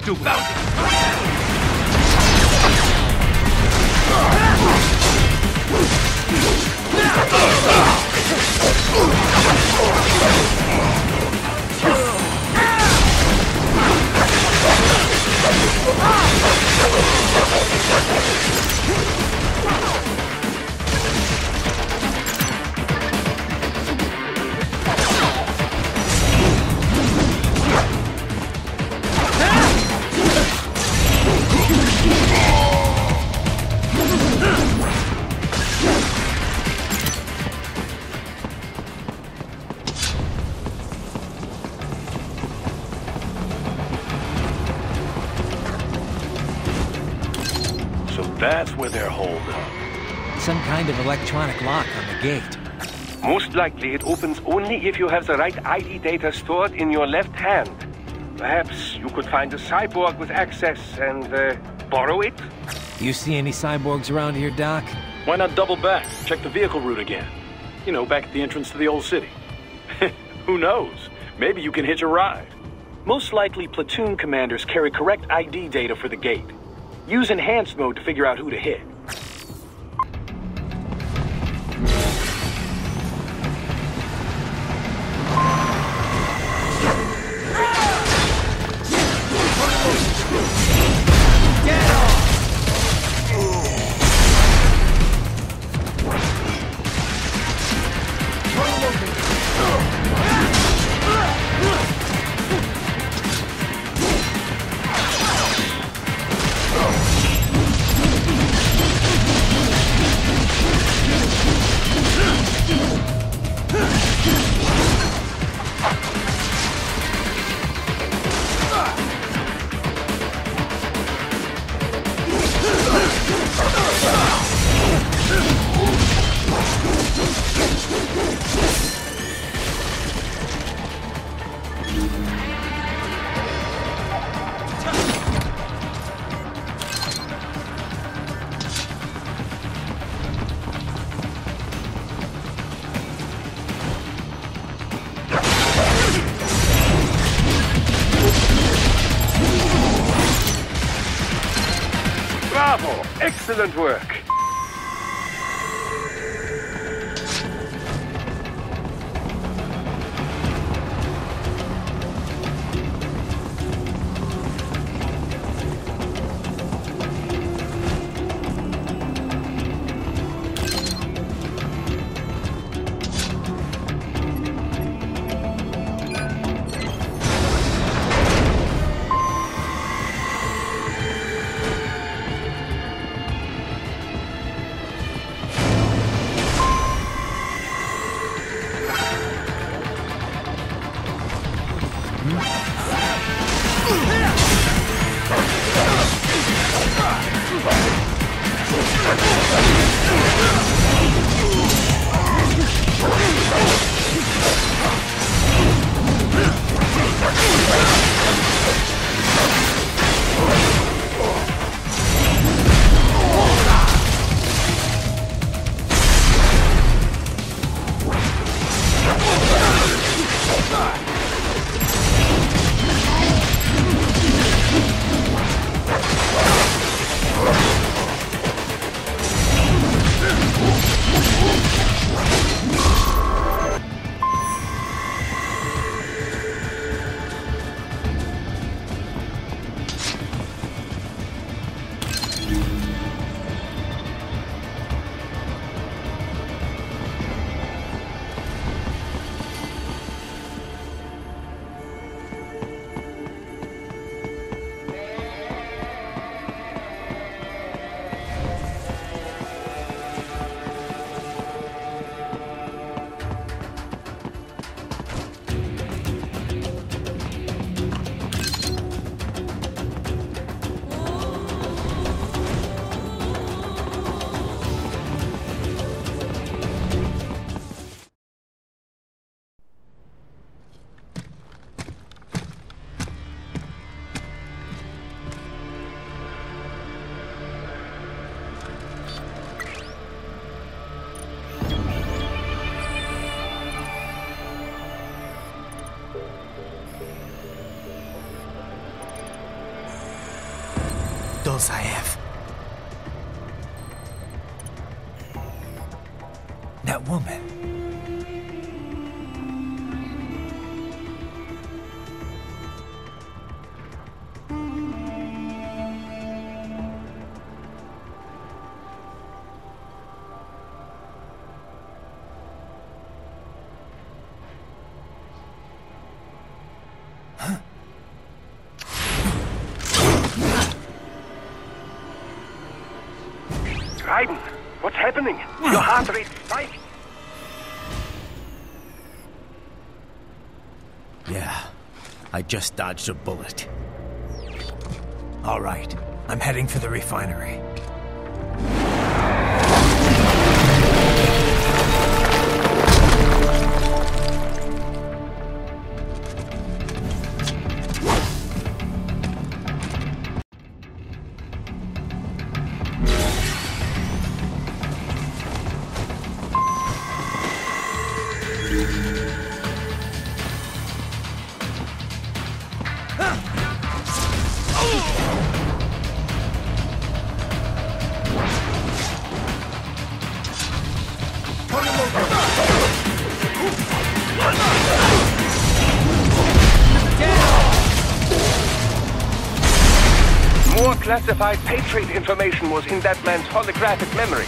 stupid. That's where they're holed up. Some kind of electronic lock on the gate. Most likely it opens only if you have the right ID data stored in your left hand. Perhaps you could find a cyborg with access and borrow it? You see any cyborgs around here, Doc? Why not double back? Check the vehicle route again. You know, back at the entrance to the old city. Who knows? Maybe you can hitch a ride. Most likely platoon commanders carry correct ID data for the gate. Use enhanced mode to figure out who to hit. Bravo! Excellent work! skills I have. That woman. Raiden, what's happening? Your heart rate spiked. Yeah, I just dodged a bullet. All right, I'm heading for the refinery. More classified Patriot information was in that man's holographic memory.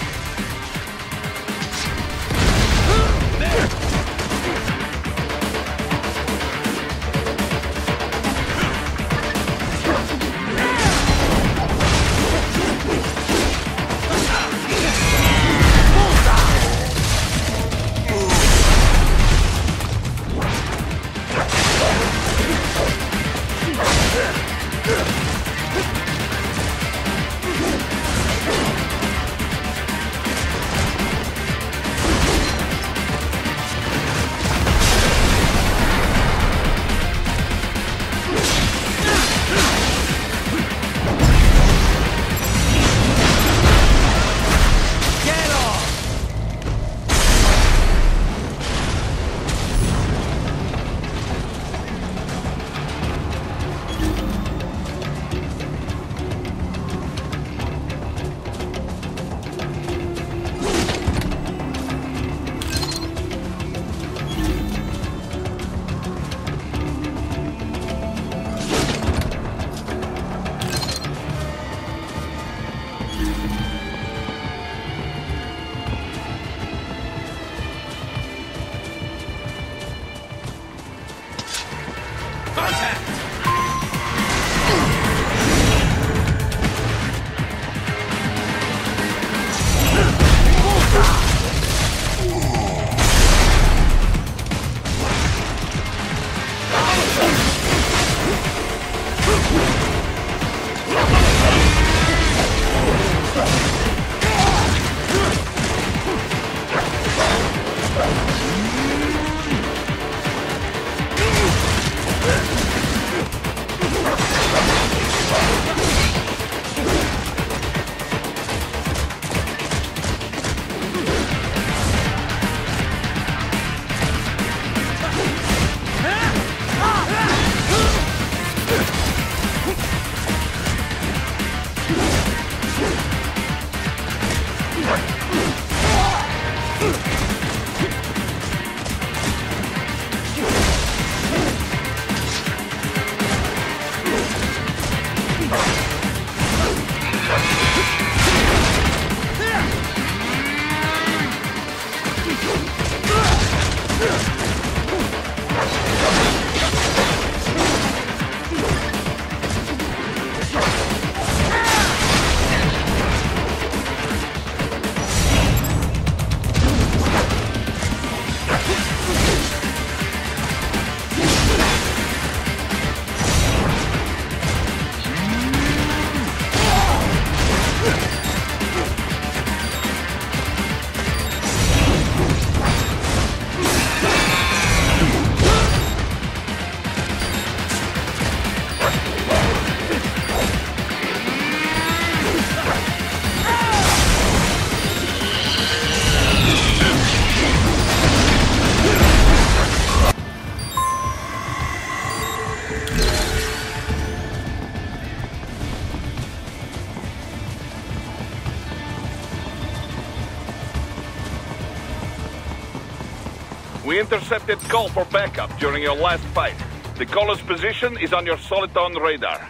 We intercepted call for backup during your last fight. The caller's position is on your Soliton radar.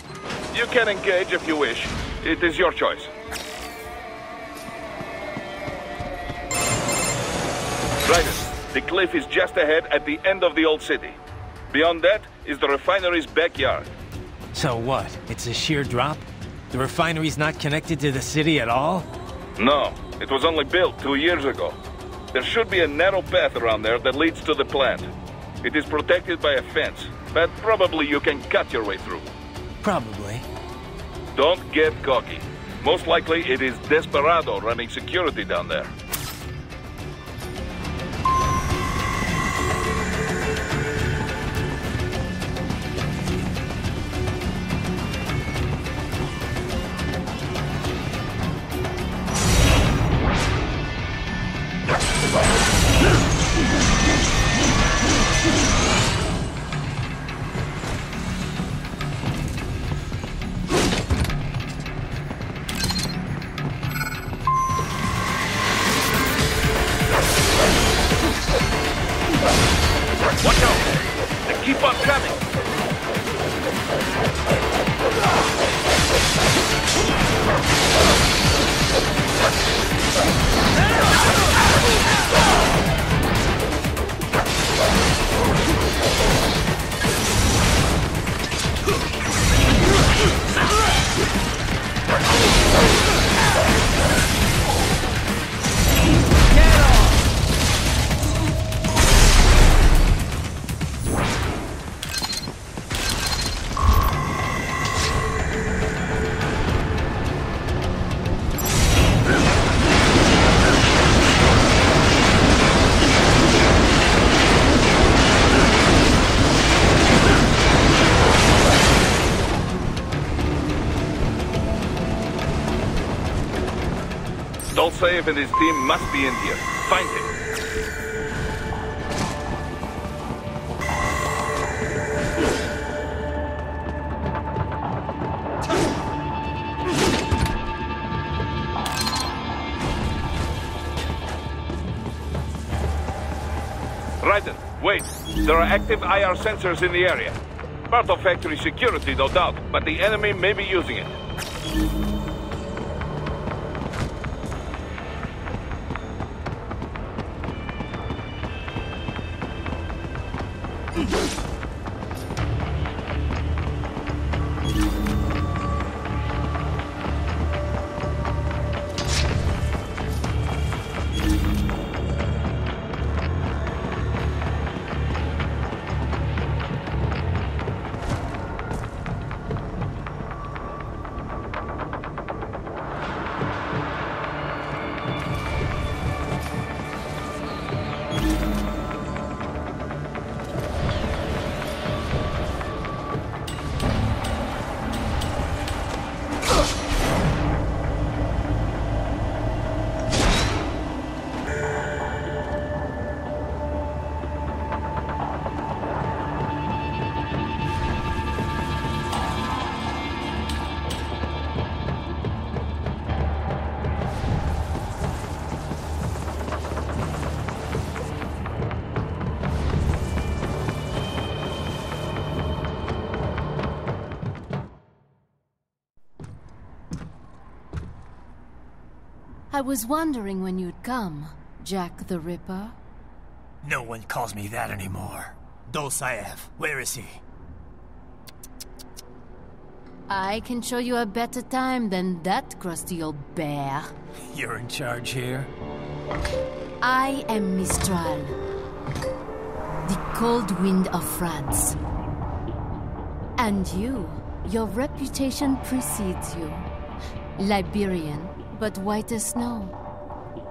You can engage if you wish. It is your choice. Raiden, the cliff is just ahead at the end of the old city. Beyond that is the refinery's backyard. So what? It's a sheer drop? The refinery's not connected to the city at all? No, it was only built 2 years ago. There should be a narrow path around there that leads to the plant. It is protected by a fence, but probably you can cut your way through. Probably. Don't get cocky. Most likely it is Desperado running security down there. Watch out! They keep on coming! Dolcev and his team must be in here. Find him. Raiden, wait. There are active IR sensors in the area. Part of factory security, no doubt, but the enemy may be using it. I was wondering when you'd come, Jack the Ripper. No one calls me that anymore. Dolcev, where is he? I can show you a better time than that crusty old bear. You're in charge here? I am Mistral, the cold wind of France. And your reputation precedes you. Liberian, but white as snow.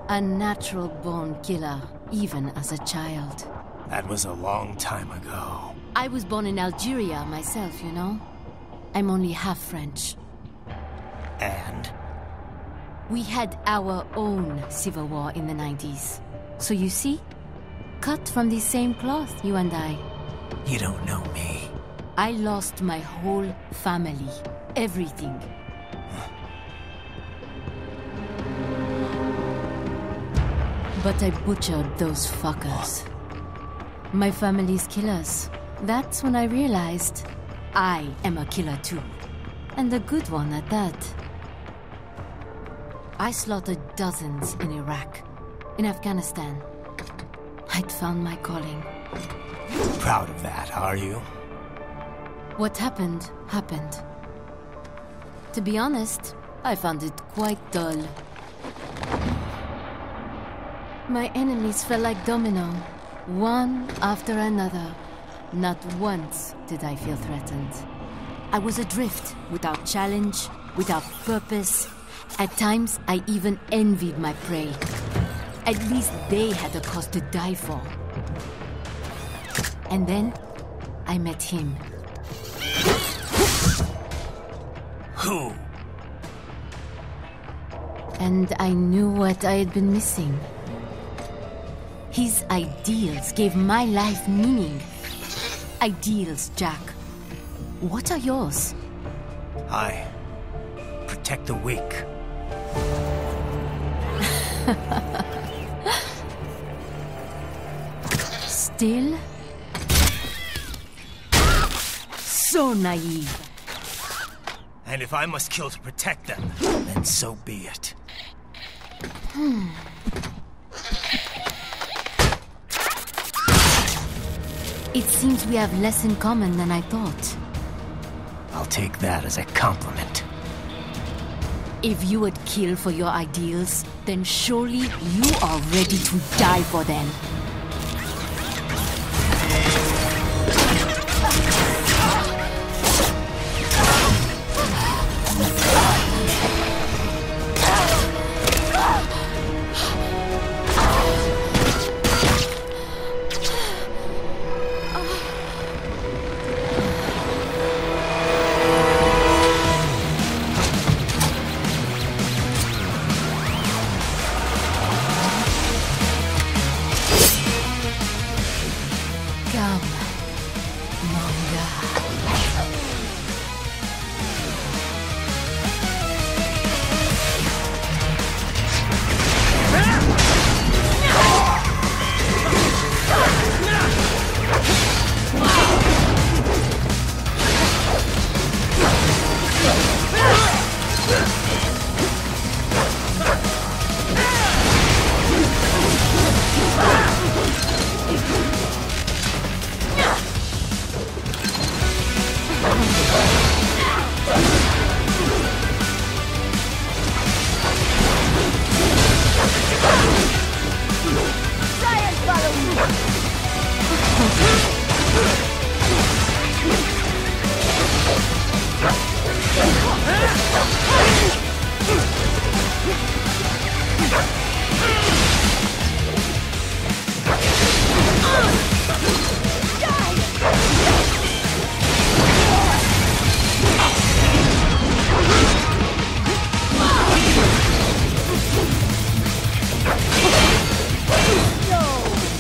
A natural-born killer, even as a child. That was a long time ago. I was born in Algeria myself, you know. I'm only half French. And? We had our own civil war in the 90s. So you see? Cut from the same cloth, you and I. You don't know me. I lost my whole family. Everything. But I butchered those fuckers. My family's killers. That's when I realized I am a killer too. And a good one at that. I slaughtered dozens in Iraq, in Afghanistan. I'd found my calling. Proud of that, are you? What happened, happened. To be honest, I found it quite dull. My enemies fell like domino, one after another. Not once did I feel threatened. I was adrift, without challenge, without purpose. At times, I even envied my prey. At least they had a cause to die for. And then, I met him. Who? And I knew what I had been missing. His ideals gave my life meaning. Ideals, Jack. What are yours? I protect the weak. Still? So naive. And if I must kill to protect them, then so be it. It seems we have less in common than I thought. I'll take that as a compliment. If you would kill for your ideals, then surely you are ready to die for them.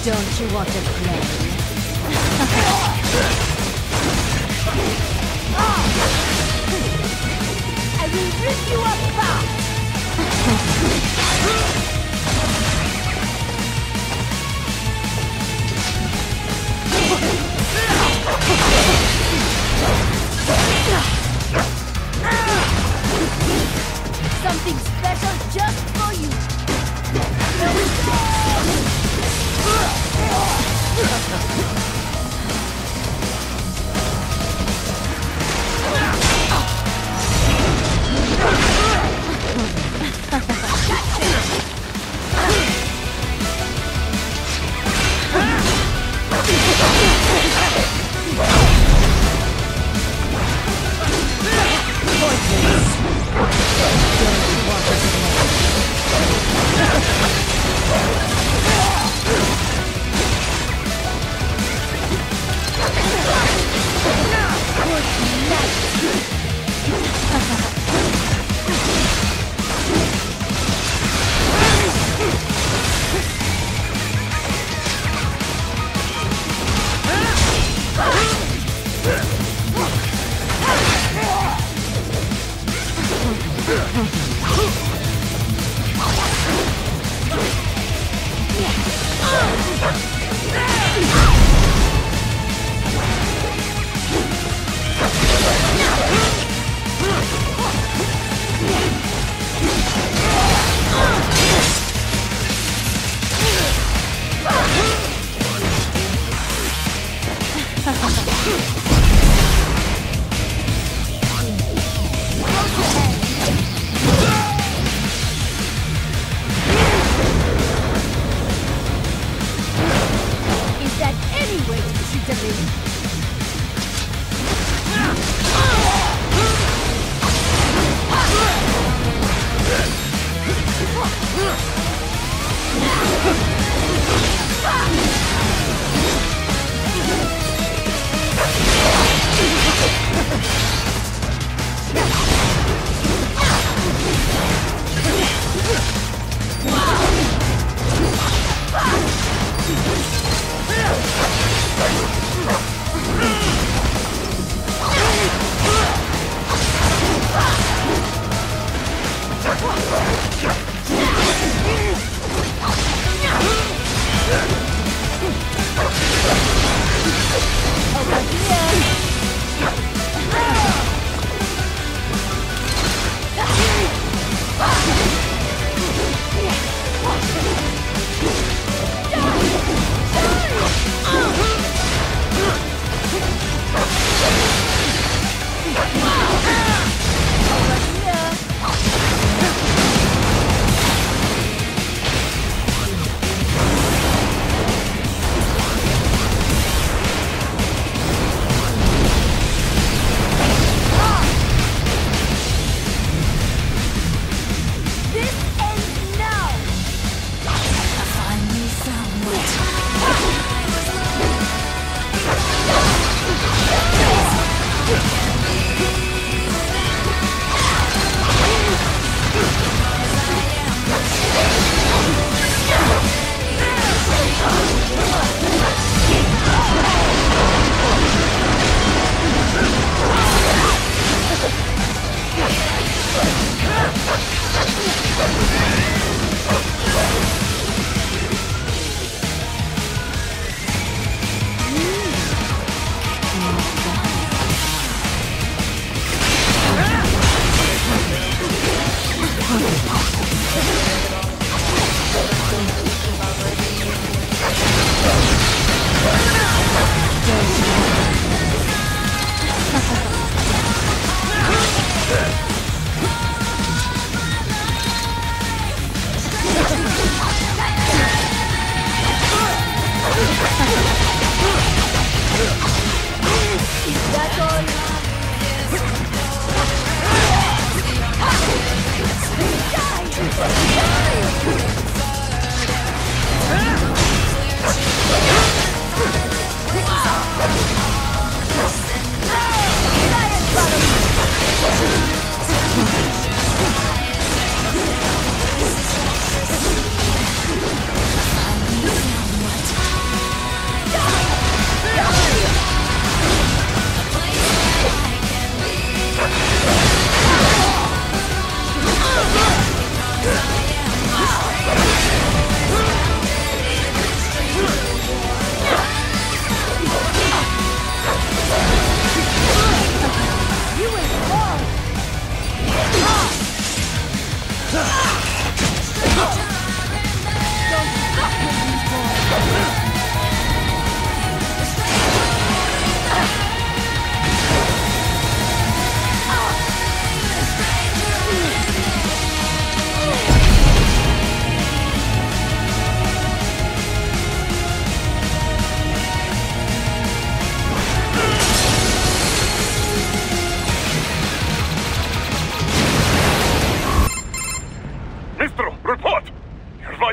Don't you want to play? I will rip you apart! Something special just for you!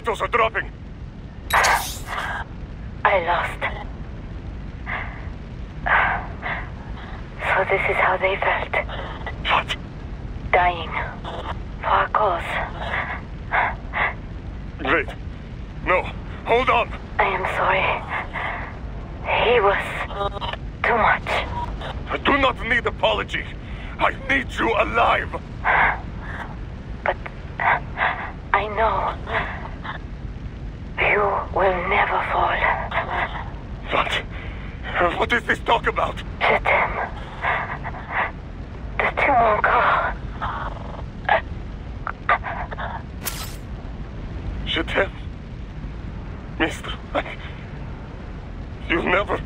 vitals are dropping. I lost. So this is how they felt. What? Dying. For a cause. Wait. No. Hold on. I am sorry. He was too much. I do not need apology. I need you alive. But I know you will never fall. What? What is this talk about? Je t'aime. De tout mon corps. Je t'aime. Mister, you'll never...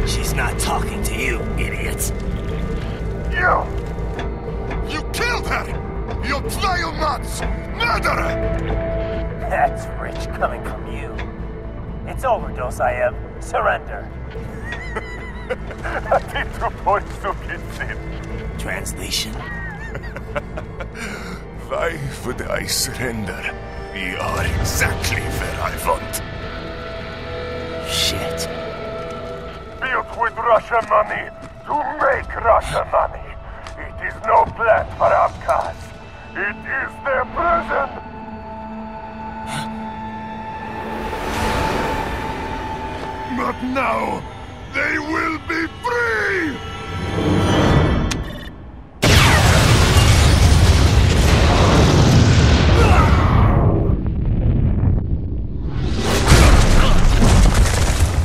She's not talking to you, idiots. You killed her! You vile nuts! Murderer! That's rich coming from you. It's overdose, I am. Surrender. Translation? Why would I surrender? We are exactly where I want. Shit. Built with Russian money to make Russian money. It is no plan for outcasts. It is their prison. But now, they will be free!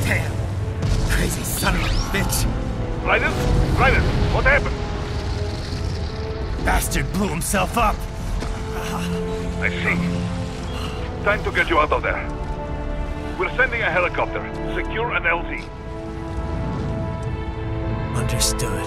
Damn! Crazy son of a bitch! Raiden? Raiden, what happened? Bastard blew himself up! I see. Time to get you out of there. We're sending a helicopter. Secure an LZ. Understood.